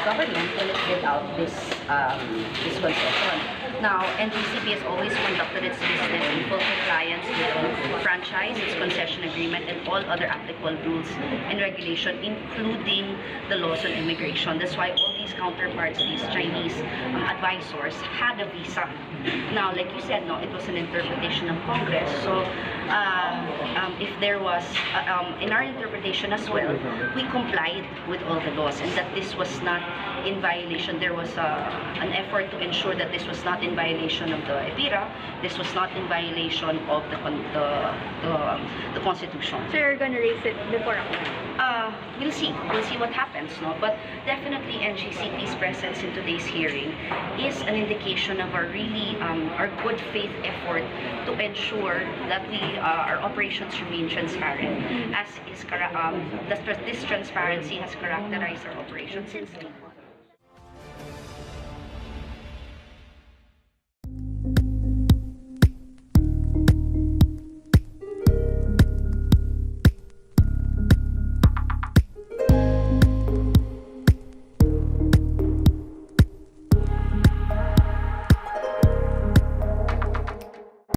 government when it bid out this concession. Now, NGCP has always conducted its business in full compliance with the franchise, its concession agreement, and all other applicable rules and regulation, including the laws on immigration. That's why all these counterparts, these Chinese advisors, had a visa. Now, like you said, no, it was an interpretation of Congress. So, if there was, in our interpretation as well, we complied with all the laws, and that this was not in violation. There was an effort to ensure that this was not in violation of the Epira. This was not in violation of the Constitution. So you're gonna raise it before ako? We'll see. We'll see what happens, no? But definitely NGCP's presence in today's hearing is an indication of our really our good faith effort to ensure that our operations remain transparent, as is this transparency has characterized our operations since.